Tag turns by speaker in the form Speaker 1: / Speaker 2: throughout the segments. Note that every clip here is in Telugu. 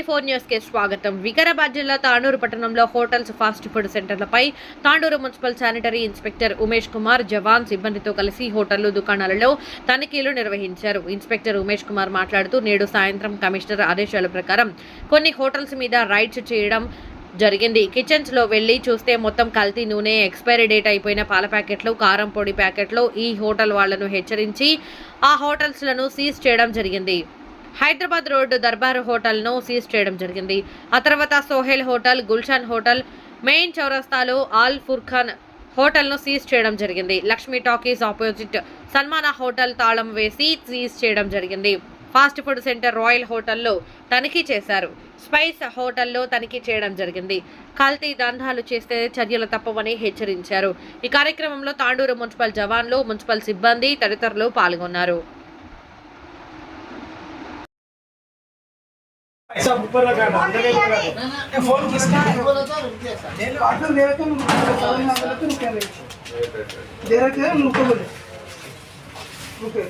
Speaker 1: i4 న్యూస్ కి స్వాగతం. వికారాబాద్ జిల్లా తాండూరు పట్టణంలో హోటల్స్, ఫాస్ట్ ఫుడ్ సెంటర్లపై Tandur municipal sanitary inspector Umesh Kumar జవాన్ సిబ్బందితో కలిసి హోటళ్లు, దుకాణాలలో తనిఖీలు నిర్వహించారు. ఇన్స్పెక్టర్ ఉమేష్ కుమార్ మాట్లాడుతూ, నేడు సాయంత్రం కమిషనర్ ఆదేశాల ప్రకారం కొన్ని హోటల్స్ మీద రైడ్స్ చేయడం జరిగింది. కిచెన్స్ లో వెళ్లి చూస్తే మొత్తం కల్తీ నూనె, ఎక్స్పైరీ డేట్ అయిపోయిన పాల ప్యాకెట్లు, కారం పొడి ప్యాకెట్లు ఈ హోటల్ వాళ్లను హెచ్చరించి ఆ హోటల్స్ లను సీజ్ చేయడం జరిగింది. హైదరాబాద్ రోడ్ దర్బార్ హోటల్ ను సీజ్ చేయడం జరిగింది. ఆ తర్వాత Sohail hotel, Gulshan hotel, main చౌరస్తాలో ఆల్ ఫుర్ఖాన్ హోటల్ ను సీజ్ చేయడం జరిగింది. Lakshmi talkies opposite Sanmana hotel తాళం వేసి సీజ్ చేయడం జరిగింది. ఫాస్ట్ ఫుడ్ సెంటర్ రాయల్ హోటల్లో తనిఖీ చేశారు. స్పైస్ హోటల్లో తనిఖీ చేయడం జరిగింది. కల్తీ దందాలు చేస్తే చర్యలు తప్పవని హెచ్చరించారు. ఈ కార్యక్రమంలో తాండూరు మున్సిపల్ జవాన్లు, మున్సిపల్ సిబ్బంది తదితరులు పాల్గొన్నారు.
Speaker 2: ऐसा ऊपर लगा अंदर नहीं लगा फोन किसका है ले लो आकर ले रखे हैं सामने आ गए तो क्या दे रखे हैं उनको बोले रुके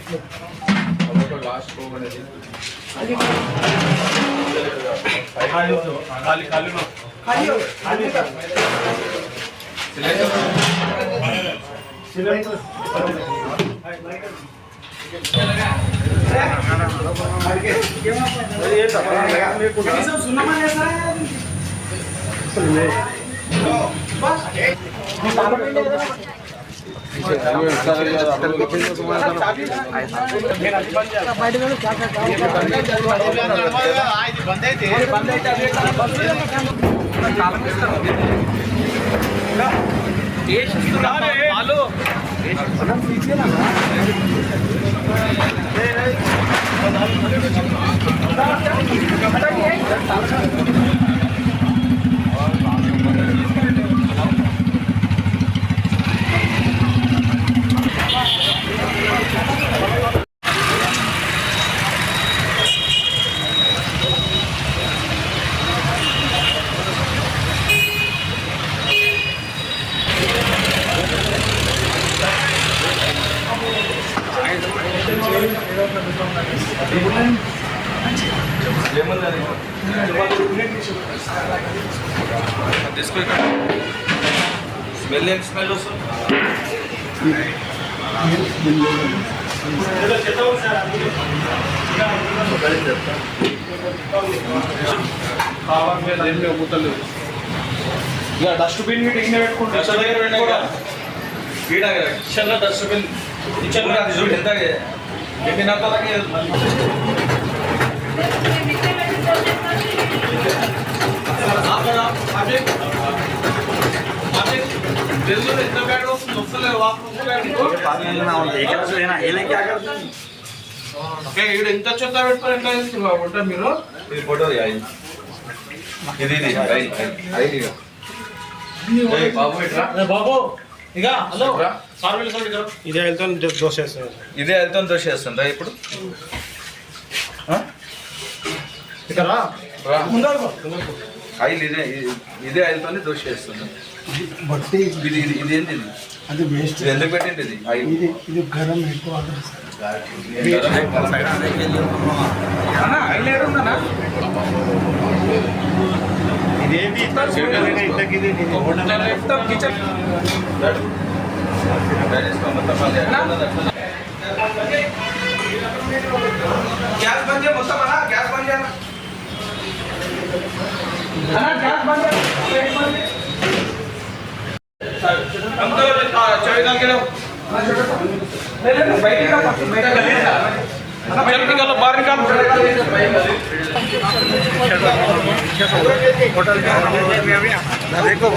Speaker 2: हम तो लास्ट को बने थे खाली खाली खाली खाली खाली सिलेंडर स्मेल डस्टबिन डस्टबिन ఎంత చెత్త పెట్టుకుంటారు మీరు ఫోటో బాబు ఇక హలో ఇదే వెళ్తాను దోశ వేస్తుందా ఇప్పుడు ఆయిల్ ఇదే ఆయిల్తోనే దోశ వేస్తుంది బట్టి ఇది ఏంటి అది వేస్ట్ ఎందుకు పెట్టింది ఇది ఆయిల్ ఇది గరం ఎక్కువ ఆయిల్ ఏడుందన్నా ఇదేంటి కిచెన్ గ్యాస్ బంద్ చేయ మొత్తం అన్నా గ్యాస్ బంద్ చేయాలి గ్యాస్ బంద్ बाहर निकाल देखो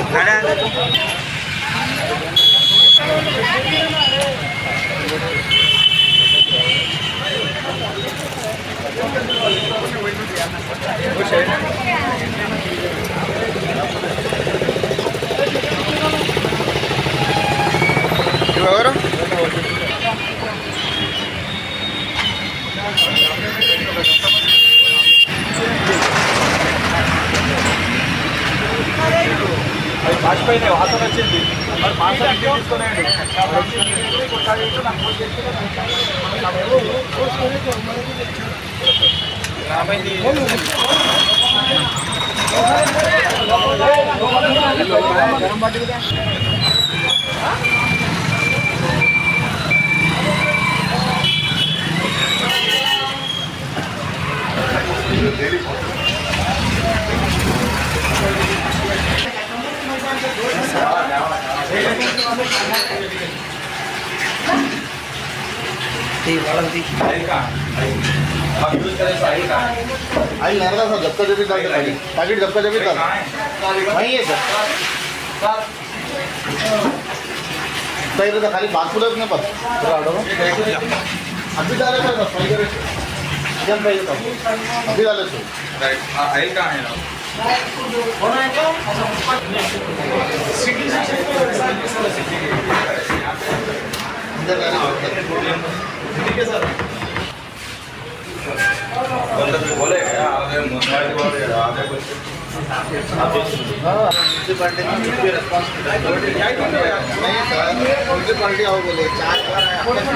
Speaker 2: వాజ్పేయి వాసన వచ్చింది మరి మాసం తీసుకునేయండి
Speaker 3: आई लग रहा था झपका जब पैकेट झपका जब वही है सर सही खाली बात फुल अपने पास अभी डाले सर बस सही करे जब पहले तो अभी डाले सर
Speaker 4: आइल कहाँ है ठीक है सर बोले आगे कुछ
Speaker 3: म्यूनसिपालिटी में रिस्पॉन्सिबिलिटी नहीं सर म्यूनसिपालिटी आओ बोले 4 बार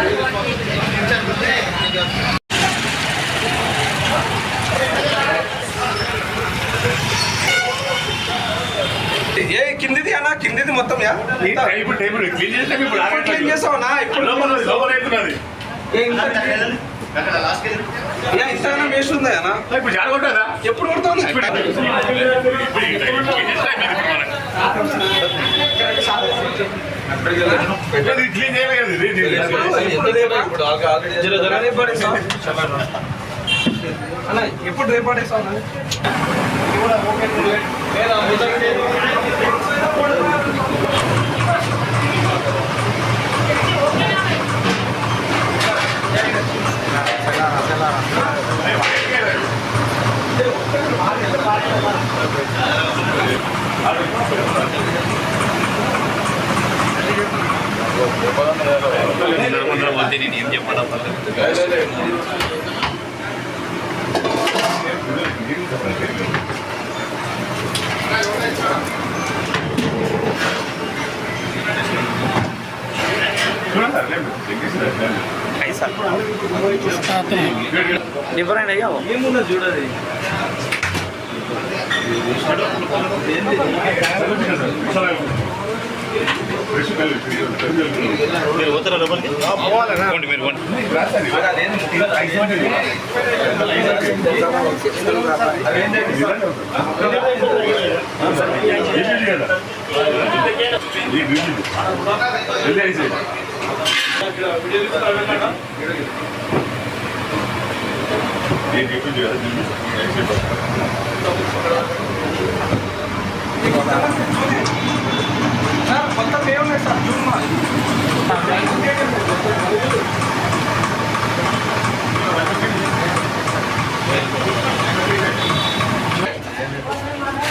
Speaker 4: ఏ కిందిది అన్న కిందిది మొత్తం యా
Speaker 5: టేబుల్ క్లీన్ చేస్తే ఇప్పుడు
Speaker 4: క్లీన్ చేసావునా ఇప్పుడు
Speaker 5: లోపల అవుతున్నది
Speaker 4: ఇంతగానో వేస్ట్ ఉందా అన్న
Speaker 5: ఇప్పుడు చాలా కొట్టదా
Speaker 4: ఎప్పుడు కొడతావు
Speaker 5: క్లీన్ చేయలేదు
Speaker 4: అన్న ఎప్పుడు రేపాడేసావు
Speaker 5: పోతే నేను ఏం చెప్పాలా
Speaker 6: డిఫరెంట్ అయ్యా
Speaker 4: ఏమున్నా చూడాలి
Speaker 5: మీరు పోతారా లోపలికి మీరు
Speaker 4: మొత్తం ఏమున్నాయి సార్ జూన్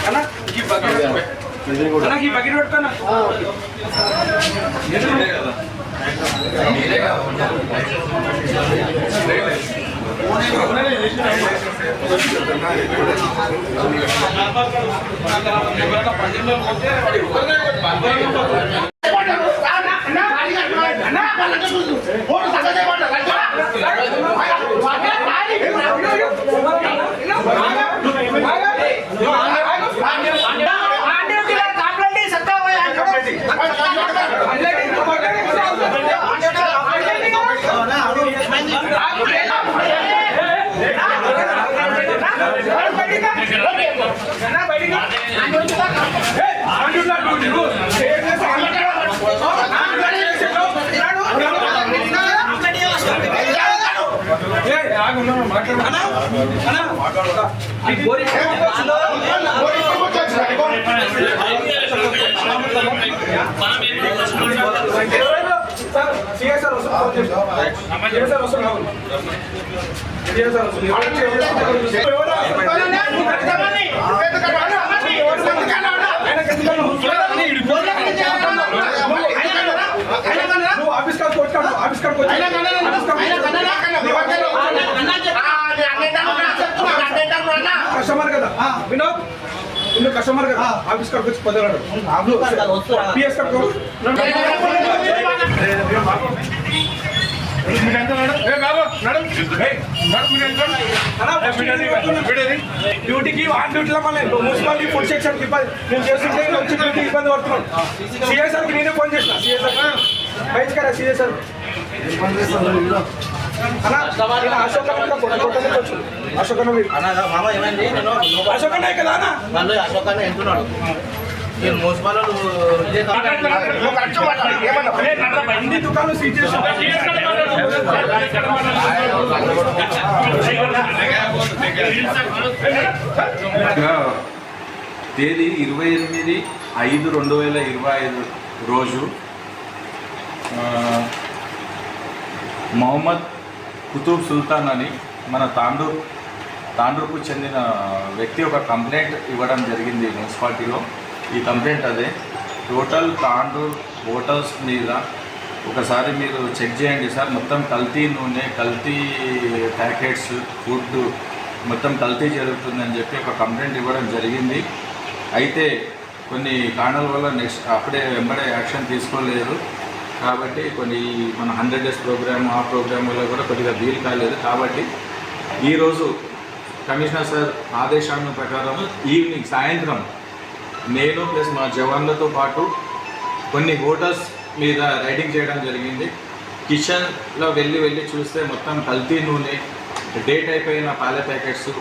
Speaker 4: అన్న ఈ బకెట్ పెట్టుకున్నా కస్టమర్ కదా వినోద్ ఇల్లు కస్టమర్ కదా ఆఫీస్ కార్డ్ వచ్చి పొందగలడు పిఎస్ కార్డ్ డ్యూటీకి ఆన్ డ్యూటీలో మళ్ళీ మున్సిపాలిటీ ఫుడ్ సెక్షన్ నేను చేస్తుంటే వచ్చి డ్యూటీ ఇబ్బంది పడుతున్నాను. సిఎస్ఆర్కి నేనే ఫోన్ చేసిన. సిఎస్ఆర్ బయట కదా సిఎస్ఆర్ అశోకనే కదా
Speaker 3: అశోకాన్ని ఎంటున్నాడు మున్సిపల్
Speaker 4: అన్ని దుకాణాలు సీజ్ చేసి
Speaker 7: తేదీ 28/5/2025 రోజు మొహమ్మద్ కుతుబ్ సుల్తాన్ అని మన తాండూర్కు చెందిన వ్యక్తి ఒక కంప్లైంట్ ఇవ్వడం జరిగింది మున్సిపాలిటీలో. ఈ కంప్లైంట్ అదే టోటల్ తాండూర్ హోటల్స్ మీద ఒకసారి మీరు చెక్ చేయండి సార్, మొత్తం కల్తీ నూనె, కల్తీ ప్యాకెట్స్, ఫుడ్ మొత్తం కల్తీ జరుగుతుందని చెప్పి ఒక కంప్లైంట్ ఇవ్వడం జరిగింది. అయితే కొన్ని కారణాల వల్ల అప్పుడే వెంబడే యాక్షన్ తీసుకోలేదు. కాబట్టి కొన్ని మన 100 days ప్రోగ్రామ్ ఆ ప్రోగ్రామ్ వల్ల కూడా కొద్దిగా వీలు కాలేదు. కాబట్టి ఈరోజు కమిషనర్ సార్ ఆదేశాల ప్రకారం ఈవినింగ్ సాయంత్రం నేను ప్లస్ మా జవాన్లతో పాటు కొన్ని హోటల్స్ మీద రైడింగ్ చేయడం జరిగింది. కిచెన్లో వెళ్ళి చూస్తే మొత్తం కల్తీ నూనె, డేట్ అయిపోయిన పాల ప్యాకెట్స్,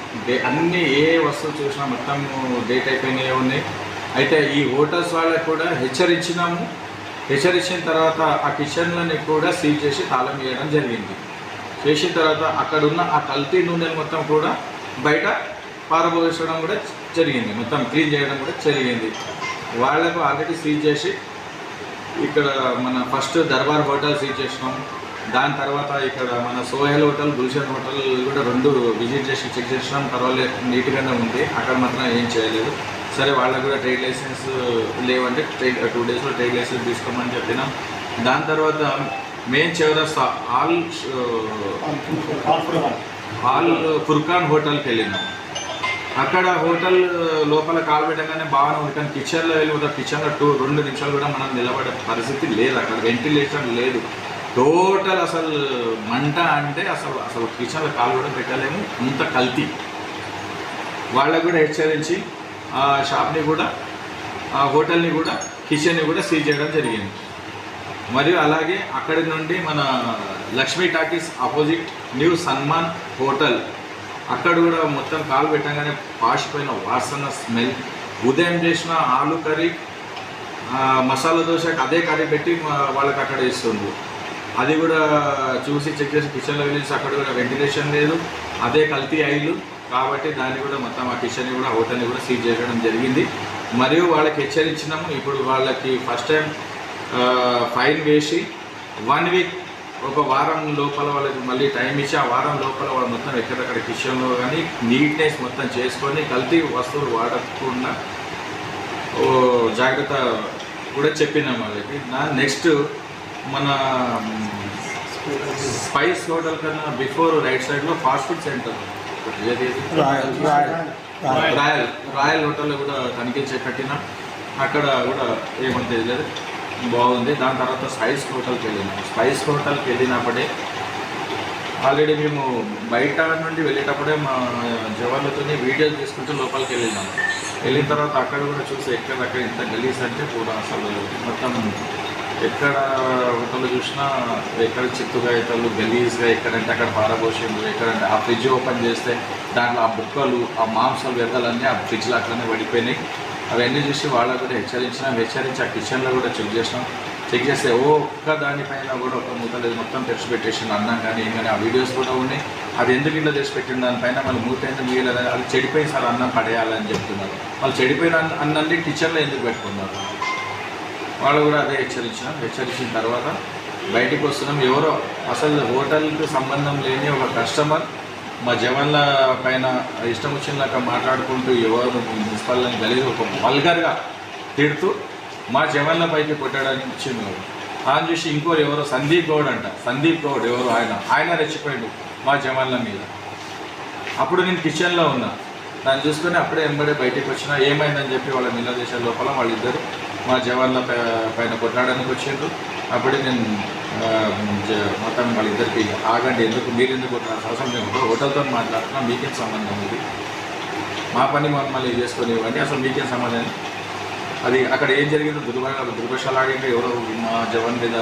Speaker 7: అన్నీ ఏ వస్తువు చూసినా మొత్తం డేట్ అయిపోయినవి ఉన్నాయి. అయితే ఈ హోటల్స్ వాళ్ళకు కూడా హెచ్చరించిన తర్వాత ఆ కిచెన్లని కూడా సీల్ చేసి తాళం వేయడం జరిగింది. చేసిన తర్వాత అక్కడున్న ఆ కల్తీ నూనెలు మొత్తం కూడా బయట పారబోసడం కూడా జరిగింది, మొత్తం క్లీన్ చేయడం కూడా జరిగింది. వాళ్లకు ఆల్రెడీ సీజ్ చేసి ఇక్కడ మన ఫస్ట్ దర్బార్ హోటల్ సీజ్ చేసినాం. దాని తర్వాత ఇక్కడ మన సోహెల్ హోటల్, గుల్షన్ హోటల్ కూడా 2 విజిట్ చేసి చెక్ చేసినాం. పర్వాలేదు, నీట్గానే ఉంది. అక్కడ మాత్రం ఏం చేయలేదు. సరే, వాళ్ళకు కూడా ట్రేడ్ లైసెన్స్ లేవంటే 2 daysలో ట్రేడ్ లైసెన్స్ తీసుకోమని చెప్పినాం. దాని తర్వాత మెయిన్ చౌరస్తా ఆల్ ఫుర్ఖాన్ హోటల్కి వెళ్ళినాం. అక్కడ హోటల్ లోపల కాలు పెట్టగానే బాగానే ఉంది, కానీ కిచెన్లో వెళ్ళి కిచెన్లో 2 నిమిషాలు కూడా మనం నిలబడే పరిస్థితి లేదు. అక్కడ వెంటిలేషన్ లేదు, టోటల్ అసలు మంట అంటే అసలు కిచెన్లో కాలు కూడా పెట్టలేము, అంత కల్తీ. వాళ్ళకు కూడా హెచ్చరించి ఆ షాప్ని కూడా, ఆ హోటల్ని కూడా, కిచెన్ని కూడా సీజ్ చేయడం జరిగింది. మరియు అలాగే అక్కడి నుండి మన Lakshmi talkies opposite new Samman hotel, అక్కడ కూడా మొత్తం కాలు పెట్టగానే పాసిపోయిన వాసన, స్మెల్. ఉదయం చేసిన ఆలు కర్రీ, మసాలా దోశకి అదే కర్రీ పెట్టి వాళ్ళకి అక్కడ ఇస్తుంది. అది కూడా చూసి చెక్ చేసి కిచెన్లో వెళ్ళి అక్కడ కూడా వెంటిలేషన్ లేదు, అదే కల్తీ ఆయిల్. కాబట్టి దాన్ని కూడా మొత్తం ఆ కిచెన్ని కూడా హోటల్ని కూడా సీజ్ చేయడం జరిగింది. మరియు వాళ్ళకి హెచ్చరించినాము. ఇప్పుడు వాళ్ళకి ఫస్ట్ టైం ఫైన్ వేసి 1 week, ఒక వారం లోపల వాళ్ళకి మళ్ళీ టైం ఇచ్చి ఆ వారం లోపల వాళ్ళు మొత్తం ఎక్కడెక్కడ కిచెన్లో కానీ నీట్నెస్ మొత్తం చేసుకొని కల్తీ వస్తువులు వాడకుండా జాగ్రత్త కూడా చెప్పినాం వాళ్ళకి. నెక్స్ట్ మన స్పైస్ హోటల్ కన్నా బిఫోర్ రైట్ సైడ్లో ఫాస్ట్ ఫుడ్ సెంటర్ రాయల్ హోటల్లో కూడా తనిఖీ చేపట్టినాం. అక్కడ కూడా ఏమంటే లేదు, బాగుంది. దాని తర్వాత స్పైస్ హోటల్కి వెళ్ళినాం. స్పైస్ హోటల్కి వెళ్ళినప్పుడే ఆల్రెడీ మేము బయట నుండి వెళ్ళేటప్పుడే మా జవాన్లతో వీడియోలు తీసుకుంటూ లోపలికి వెళ్ళిన తర్వాత అక్కడ కూడా చూసి ఎక్కడక్కడ ఇంత గలీజ్ అంటే కూడా అసలు మొత్తం ఎక్కడ హోటల్ చూసినా ఎక్కడ చిత్తుగాయతలు గలీజ్గా, ఎక్కడంటే అక్కడ పారబోషన్లు, ఎక్కడంటే ఆ ఫ్రిడ్జ్ ఓపెన్ చేస్తే దాంట్లో ఆ బుక్కలు, ఆ మాంసాలు వ్యర్థాలన్నీ ఆ ఫ్రిడ్జ్లో అట్లనే పడిపోయినాయి. అవన్నీ చూసి వాళ్ళకు కూడా హెచ్చరించి ఆ కిచెన్లో కూడా చెక్ చేస్తే ఒక్క దానిపైన కూడా ఒక మూత లేదు, మొత్తం తెచ్చి పెట్టేసింది. అన్నం కానీ ఏం కానీ ఆ వీడియోస్ కూడా ఉన్నాయి. అది ఎందుకు ఇట్లా తెచ్చి పెట్టిన దానిపైన మళ్ళీ మూత ఎందుకు మిగిలేదు, అది చెడిపోయిన సార్ అన్నం పడేయాలని చెప్తున్నారు. వాళ్ళు చెడిపోయిన అన్నాన్ని కిచెన్లో ఎందుకు పెట్టుకున్నారు? వాళ్ళు కూడా అదే హెచ్చరించిన తర్వాత బయటికి వస్తున్నాం. ఎవరో అసలు హోటల్కి సంబంధం లేని ఒక కస్టమర్ మా జవాన్ల పైన ఇష్టం వచ్చినలాగా మాట్లాడుకుంటూ ఎవరు మున్సిపల్ని గలీజ్ ఒక వల్గర్గా తిడుతూ మా జవాన్ల పైకి కొట్టడానికి వచ్చింది. ఆయన చూసి ఇంకోరు ఎవరో సందీప్ గౌడ్ ఎవరు ఆయన రెచ్చిపోయాడు మా జవాన్ల మీద. అప్పుడు నేను కిచెన్లో ఉన్నా, దాన్ని చూసుకొని అప్పుడే వెంబడే బయటికి వచ్చిన. ఏమైందని చెప్పి వాళ్ళ నిలదీసే లోపల వాళ్ళిద్దరు మా జవాన్ల పైన కొట్టడానికి వచ్చిండ్రు. అప్పుడే నేను మొత్తం వాళ్ళిద్దరికి ఆగండి, ఎందుకు మీరు ఎందుకు అవసరం లేదు, హోటల్తో మాట్లాడుతున్నాం, మీకేం సంబంధం ఉంది, మా పని మళ్ళీ చేసుకొని ఇవ్వండి, అసలు మీకేం సంబంధం. అది అక్కడ ఏం జరిగిందో దుర్భషాలాడింటే ఎవరో మా జవాన్ మీద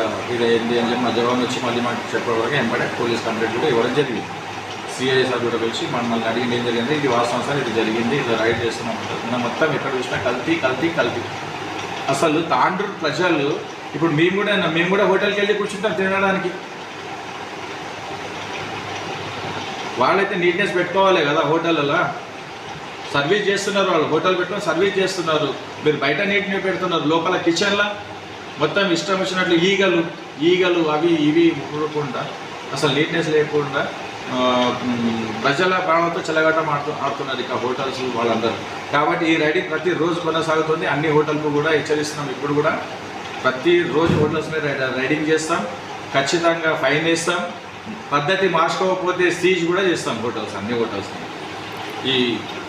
Speaker 7: ఏంది అని చెప్పి మా జవాన్ వచ్చి మళ్ళీ మాకు చెప్పేవారికి వెంబడే పోలీస్ కంప్లైంట్ కూడా ఇవ్వడం జరిగింది. సిఐ సార్ కూడా వచ్చి మమ్మల్ని అడిగింది ఏం జరిగింది, ఇది వాస్తవం సార్, ఇది జరిగింది, ఇది రైడ్ చేస్తున్నాం మనం మొత్తం ఎక్కడ చూసినా కల్తీ. అసలు తాండూరు ప్రజలు ఇప్పుడు మేము కూడా హోటల్కి వెళ్ళి కూర్చుంటాం తినడానికి. వాళ్ళైతే నీట్నెస్ పెట్టుకోవాలి కదా, హోటల్లో సర్వీస్ చేస్తున్నారు, వాళ్ళు హోటల్ పెట్టుకొని సర్వీస్ చేస్తున్నారు, మీరు బయట నీట్గా పెడుతున్నారు, లోపల కిచెన్లో మొత్తం ఇష్టం వచ్చినట్లు ఈగలు అవి ఇవి ముక్కకుండా అసలు నీట్నెస్ లేకుండా ప్రజల ప్రాణంతో చెలగాటం ఆడుతున్నారు ఇక హోటల్స్ వాళ్ళందరూ. కాబట్టి ఈ రైడింగ్ ప్రతిరోజు కొనసాగుతుంది. అన్ని హోటల్కు కూడా హెచ్చరిస్తున్నాం. ఇప్పుడు కూడా ప్రతిరోజు హోటల్స్ మీద రైడింగ్ చేస్తాం, ఖచ్చితంగా ఫైన్ వేస్తాం, పద్ధతి మార్చుకోకపోతే సీజ్ కూడా చేస్తాం హోటల్స్, అన్ని హోటల్స్. ఈ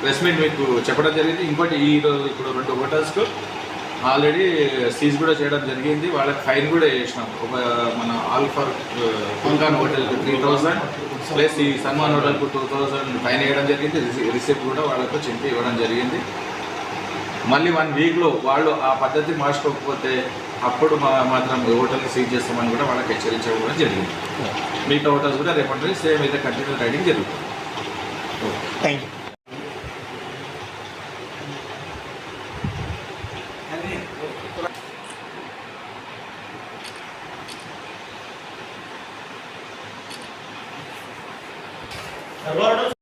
Speaker 7: ప్రెస్ మీట్ మీకు చెప్పడం జరిగింది. ఇంకోటి ఈరోజు ఇప్పుడు 2 హోటల్స్కు ఆల్రెడీ సీజ్ కూడా చేయడం జరిగింది, వాళ్ళకి ఫైన్ కూడా చేసినాం. ఒక మన ఆల్ఫర్ ఫుల్గాన్ హోటల్కి 3000 ప్లస్ ఈ సన్మాన్ హోటల్కు 2000 ఫైన్ వేయడం జరిగింది. రిసిప్ట్ కూడా వాళ్ళకు చింపి ఇవ్వడం జరిగింది. మళ్ళీ 1 వీక్లో వాళ్ళు ఆ పద్ధతి మార్చుకోకపోతే అప్పుడు మాత్రం హోటల్ని సీజ్ చేస్తామని కూడా వాళ్ళకి హెచ్చరించడం కూడా జరిగింది. మిగతా హోటల్స్ కూడా రేపటి సేమ్ అయితే కంటిన్యూ రైడింగ్ జరుగుతుంది.
Speaker 3: Thank you.